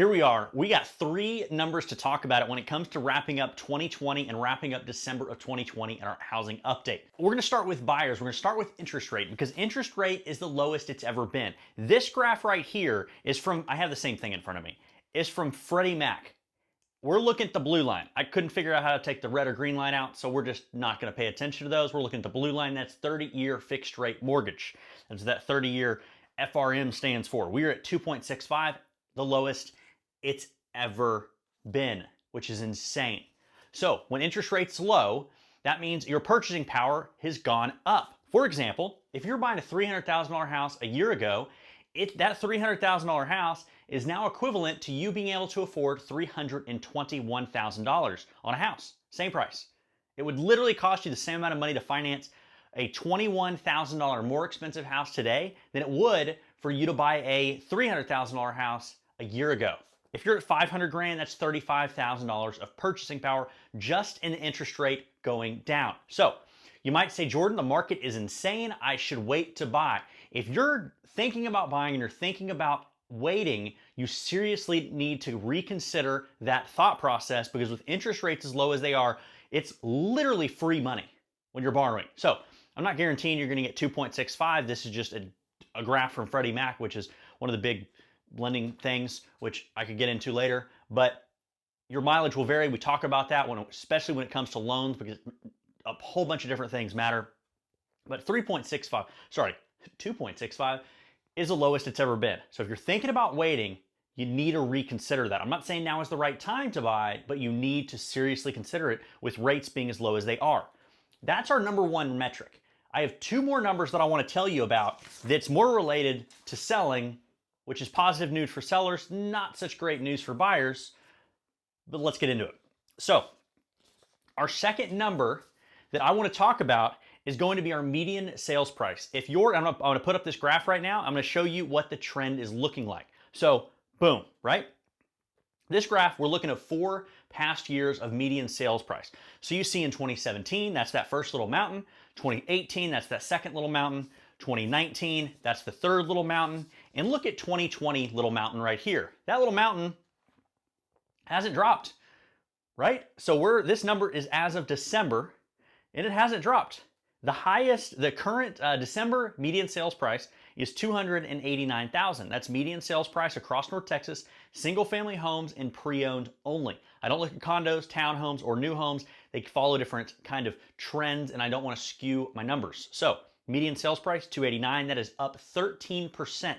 here we are. We got three numbers to talk about it when it comes to wrapping up 2020 and wrapping up December of 2020 in our housing update. We're gonna start with buyers. We're gonna start with interest rate because interest rate is the lowest it's ever been. This graph right here is from, I have the same thing in front of me, is from Freddie Mac. We're looking at the blue line. I couldn't figure out how to take the red or green line out, so we're just not gonna pay attention to those. We're looking at the blue line, that's 30-year fixed rate mortgage. That's what that 30-year FRM stands for. We are at 2.65, the lowest it's ever been, which is insane. So when interest rate's low, that means your purchasing power has gone up. For example, if you're buying a $300,000 house a year ago, that $300,000 house is now equivalent to you being able to afford $321,000 on a house. Same price. It would literally cost you the same amount of money to finance a $21,000 more expensive house today than it would for you to buy a $300,000 house a year ago. If you're at 500 grand, that's $35,000 of purchasing power just in the interest rate going down. So you might say, Jordan, the market is insane. I should wait to buy. If you're thinking about buying and you're thinking about waiting, you seriously need to reconsider that thought process because with interest rates as low as they are, it's literally free money when you're borrowing. So I'm not guaranteeing you're going to get 2.65. This is just a graph from Freddie Mac, which is one of the big lending things, which I could get into later, but your mileage will vary. We talk about that, especially when it comes to loans, because a whole bunch of different things matter. But 2.65 is the lowest it's ever been. So if you're thinking about waiting, you need to reconsider that. I'm not saying now is the right time to buy, but you need to seriously consider it with rates being as low as they are. That's our number one metric. I have two more numbers that I want to tell you about that's more related to selling, which is positive news for sellers, not such great news for buyers, but let's get into it. So our second number that I want to talk about is going to be our median sales price. I'm going to put up this graph right now. I'm going to show you what the trend is looking like. So boom, right? This graph, we're looking at 4 past years of median sales price. So you see in 2017, that's that first little mountain. 2018, that's that second little mountain. 2019, that's the third little mountain. And look at 2020 little mountain right here. That little mountain hasn't dropped, right? So this number is as of December, and it hasn't dropped. The current December median sales price is $289,000. That's median sales price across North Texas, single family homes and pre-owned only. I don't look at condos, townhomes, or new homes. They follow different kind of trends, and I don't want to skew my numbers. So median sales price, $289,000. That is up 13%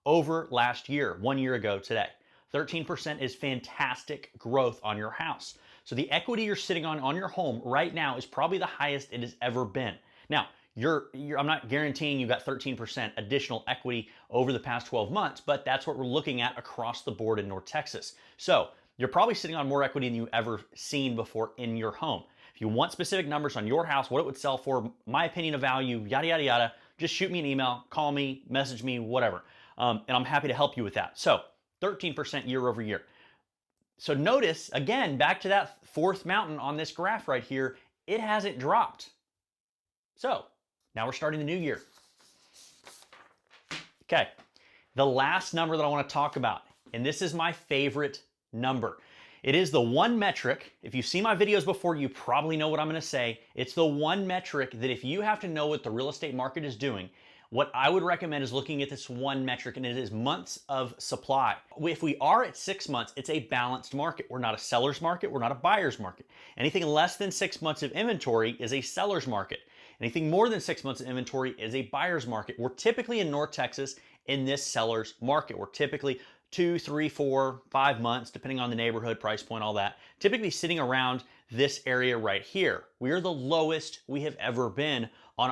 over last year, 1 year ago today. 13% is fantastic growth on your house. So the equity you're sitting on your home right now is probably the highest it has ever been. Now, I'm not guaranteeing you got 13% additional equity over the past 12 months, but that's what we're looking at across the board in North Texas. So you're probably sitting on more equity than you've ever seen before in your home. If you want specific numbers on your house, what it would sell for, my opinion of value, yada, yada, yada, just shoot me an email, call me, message me, whatever. And I'm happy to help you with that. So 13% year over year. So notice, again, back to that fourth mountain on this graph right here, it hasn't dropped. So now we're starting the new year. Okay, the last number that I want to talk about, and this is my favorite number. It is the one metric, if you've seen my videos before, you probably know what I'm going to say. It's the one metric that if you have to know what the real estate market is doing, what I would recommend is looking at this one metric, and it is months of supply. If we are at 6 months, it's a balanced market. We're not a seller's market. We're not a buyer's market. Anything less than 6 months of inventory is a seller's market. Anything more than 6 months of inventory is a buyer's market. We're typically in North Texas in this seller's market. We're typically 2, 3, 4, 5 months, depending on the neighborhood, price point, all that, typically sitting around this area right here. We are the lowest we have ever been on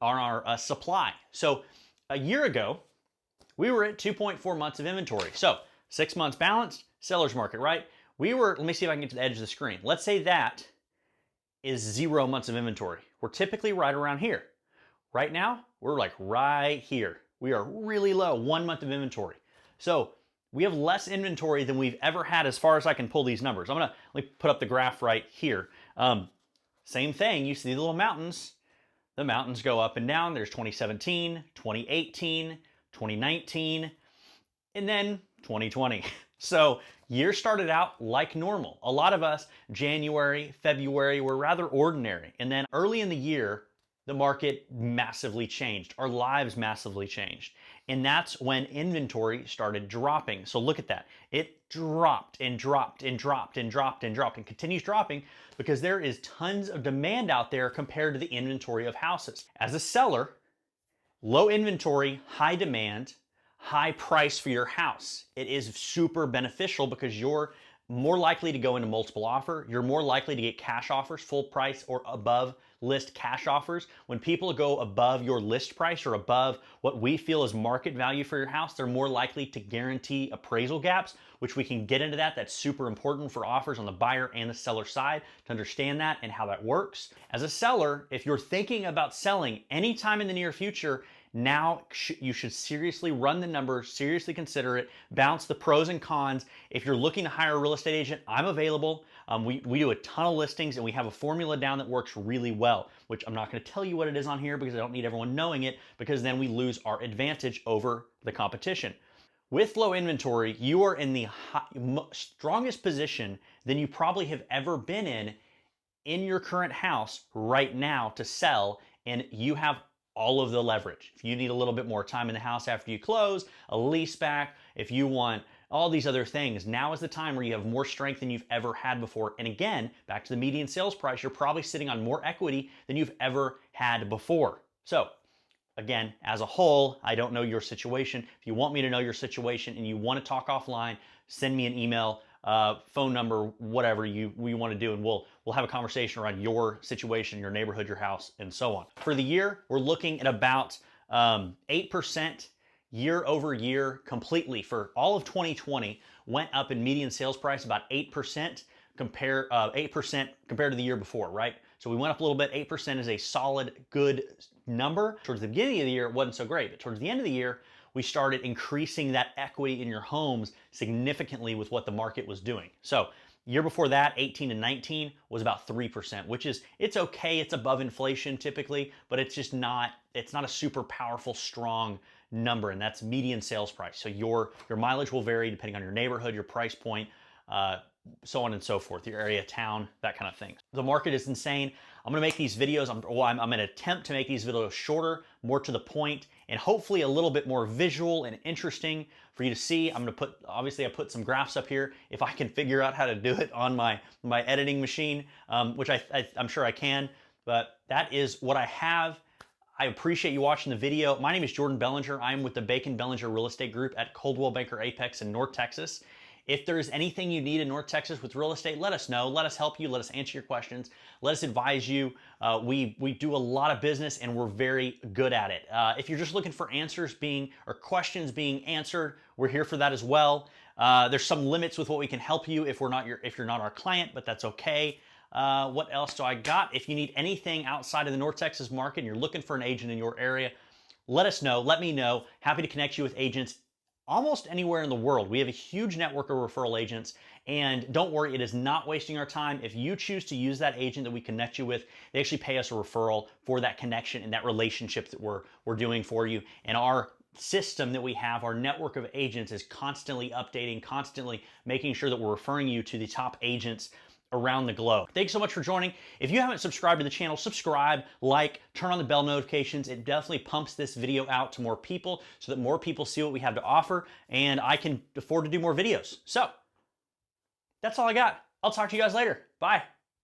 our supply. So a year ago, we were at 2.4 months of inventory. So 6 months balanced, seller's market, right? Let me see if I can get to the edge of the screen. Let's say that is 0 months of inventory. We're typically right around here. Right now, we're like right here. We are really low, 1 month of inventory. So we have less inventory than we've ever had as far as I can pull these numbers. Let me put up the graph right here. Same thing, you see the little mountains. The mountains go up and down. There's 2017, 2018, 2019, and then 2020. So, year started out like normal. A lot of us, January, February, were rather ordinary. And then early in the year, the market massively changed. Our lives massively changed. And that's when inventory started dropping. So look at that. It dropped and dropped and dropped and dropped and dropped and continues dropping because there is tons of demand out there compared to the inventory of houses. As a seller, low inventory, high demand, high price for your house. It is super beneficial because you're more likely to go into multiple offer. You're more likely to get cash offers, full price or above list cash offers. When people go above your list price or above what we feel is market value for your house, they're more likely to guarantee appraisal gaps, which we can get into that. That's super important for offers on the buyer and the seller side to understand that and how that works. As a seller, if you're thinking about selling anytime in the near future, now you should seriously run the numbers, seriously consider it, balance the pros and cons. If you're looking to hire a real estate agent, I'm available. We do a ton of listings and we have a formula down that works really well, which I'm not going to tell you what it is on here because I don't need everyone knowing it, because then we lose our advantage over the competition. With low inventory, you are in the strongest position than you probably have ever been in your current house right now to sell, and you have all of the leverage. If you need a little bit more time in the house after you close, a lease back, if you want all these other things, now is the time where you have more strength than you've ever had before. And again, back to the median sales price, you're probably sitting on more equity than you've ever had before. So again, as a whole, I don't know your situation. If you want me to know your situation and you want to talk offline, send me an email, phone number, whatever you want to do, and we'll have a conversation around your situation, your neighborhood, your house, and so on. For the year, we're looking at about 8% year over year completely. For all of 2020, went up in median sales price about 8% compared to the year before, right? So we went up a little bit. 8% is a solid, good number. Towards the beginning of the year, it wasn't so great, but towards the end of the year, we started increasing that equity in your homes significantly with what the market was doing. So year before that, 18 and 19, was about 3%, which is, it's okay, it's above inflation typically, but it's just not, it's not a super powerful, strong number, and that's median sales price. So your mileage will vary depending on your neighborhood, your price point, so on and so forth, your area, town, that kind of thing. The market is insane. I'm gonna make these videos, I'm gonna attempt to make these videos shorter, more to the point, and hopefully a little bit more visual and interesting for you to see. I'm gonna put, obviously I put some graphs up here, if I can figure out how to do it on my editing machine, which I'm sure I can, but that is what I have. I appreciate you watching the video. My name is Jordan Bellinger. I'm with the Bacon Bellinger Real Estate Group at Coldwell Banker Apex in North Texas. If there's anything you need in North Texas with real estate, let us know. Let us help you. Let us answer your questions. Let us advise you. We do a lot of business and we're very good at it. If you're just looking for answers or questions being answered, we're here for that as well. There's some limits with what we can help you if you're not our client, but that's okay. What else do I got? If you need anything outside of the North Texas market and you're looking for an agent in your area, let us know. Let me know. Happy to connect you with agents almost anywhere in the world. We have a huge network of referral agents, and don't worry, it is not wasting our time. If you choose to use that agent that we connect you with, they actually pay us a referral for that connection and that relationship that we're doing for you. And our system that we have, our network of agents, is constantly updating, constantly making sure that we're referring you to the top agents around the globe. Thanks so much for joining. If you haven't subscribed to the channel, subscribe, like, turn on the bell notifications. It definitely pumps this video out to more people so that more people see what we have to offer and I can afford to do more videos. So that's all I got. I'll talk to you guys later. Bye.